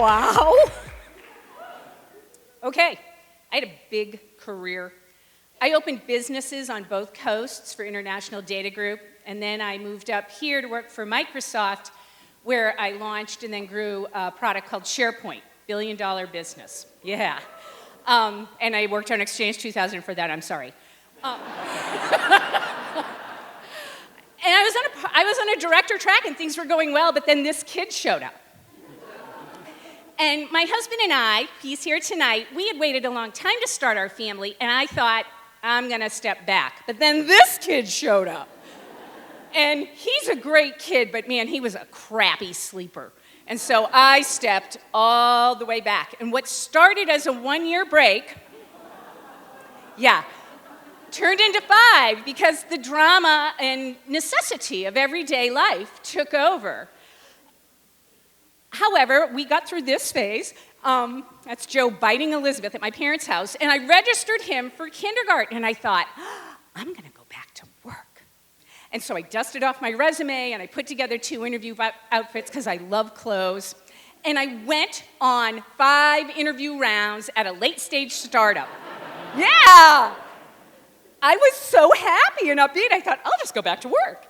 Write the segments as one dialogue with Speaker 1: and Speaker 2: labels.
Speaker 1: Wow. Okay, I had a big career. I opened businesses on both coasts for International Data Group, and then I moved up here to work for Microsoft, where I launched and then grew a product called SharePoint, billion-dollar business. Yeah. And I worked on Exchange 2000 for that, I'm sorry. And I was on a director track and things were going well, but then this kid showed up. And my husband and I, he's here tonight, we had waited a long time to start our family, and I thought, I'm gonna step back. But then this kid showed up. And he's a great kid, but man, he was a crappy sleeper. And so I stepped all the way back. And what started as a 1-year break, turned into 5 because the drama and necessity of everyday life took over. However, we got through this phase. That's Joe biting Elizabeth at my parents' house, and I registered him for kindergarten, and I thought, I'm gonna go back to work. And so I dusted off my resume, and I put together 2 interview outfits, because I love clothes, and I went on 5 interview rounds at a late-stage startup. Yeah! I was so happy and upbeat, I thought, I'll just go back to work.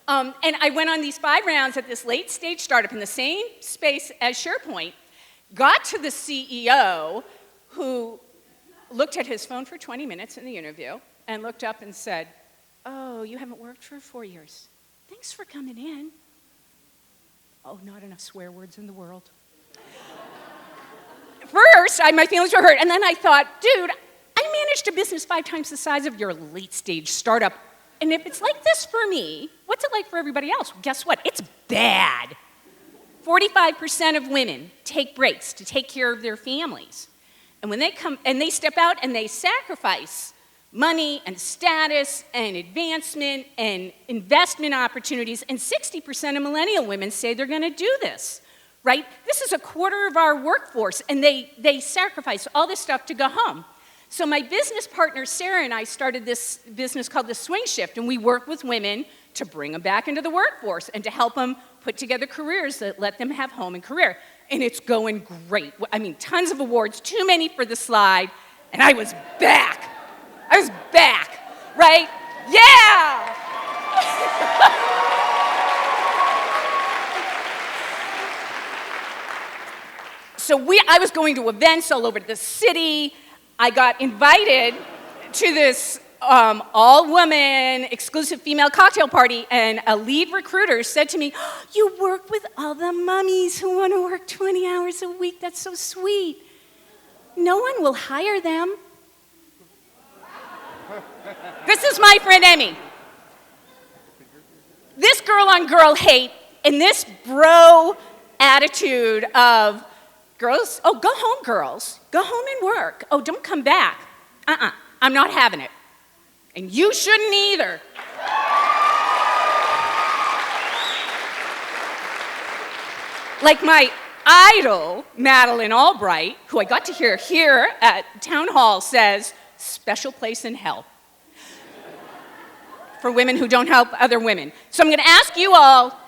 Speaker 1: And I went on these 5 rounds at this late-stage startup in the same space as SharePoint, got to the CEO, who looked at his phone for 20 minutes in the interview, and looked up and said, oh, you haven't worked for 4 years. Thanks for coming in. Oh, not enough swear words in the world. First, my feelings were hurt, and then I thought, dude, I managed a business 5 times the size of your late-stage startup. And if it's like this for me, what's it like for everybody else? Guess what? It's bad. 45% of women take breaks to take care of their families. And when they come and they step out and they sacrifice money and status and advancement and investment opportunities, and 60% of millennial women say they're going to do this, right? This is a quarter of our workforce, and they sacrifice all this stuff to go home. So my business partner, Sarah, and I started this business called The Swing Shift, and we work with women to bring them back into the workforce and to help them put together careers that let them have home and career. And it's going great. I mean, tons of awards, too many for the slide, and I was back. I was back, right? Yeah! So I was going to events all over the city. I got invited to this all-woman exclusive female cocktail party, and a lead recruiter said to me, you work with all the mummies who want to work 20 hours a week. That's so sweet. No one will hire them. This is my friend Emmy. This girl-on-girl hate and this bro attitude of girls, oh, go home, girls. Go home and work. Oh, don't come back. I'm not having it. And you shouldn't either. Like my idol, Madeleine Albright, who I got to hear here at Town Hall, says, special place in hell for women who don't help other women. So I'm going to ask you all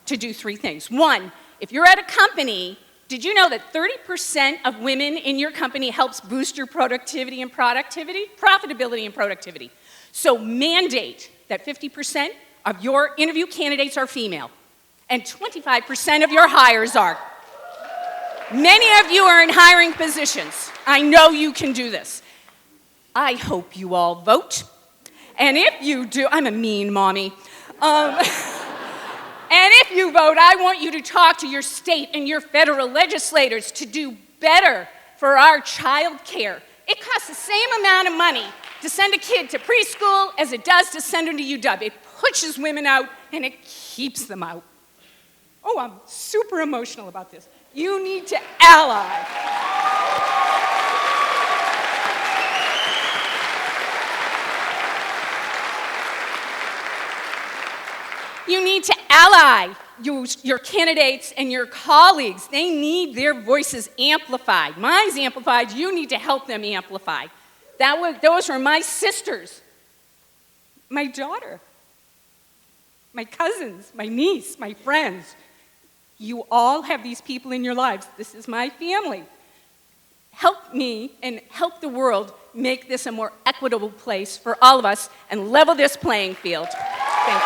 Speaker 1: to do 3 things. 1, if you're at a company, did you know that 30% of women in your company helps boost your productivity and profitability and productivity? So mandate that 50% of your interview candidates are female, and 25% of your hires are. Many of you are in hiring positions. I know you can do this. I hope you all vote. And if you do, I'm a mean mommy. And if you vote, I want you to talk to your state and your federal legislators to do better for our child care. It costs the same amount of money to send a kid to preschool as it does to send them to UW. It pushes women out and it keeps them out. Oh, I'm super emotional about this. You need to ally. You need to ally your candidates and your colleagues. They need their voices amplified. Mine's amplified. You need to help them amplify. Those were my sisters, my daughter, my cousins, my niece, my friends. You all have these people in your lives. This is my family. Help me and help the world make this a more equitable place for all of us and level this playing field. Thank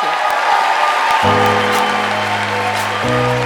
Speaker 1: you.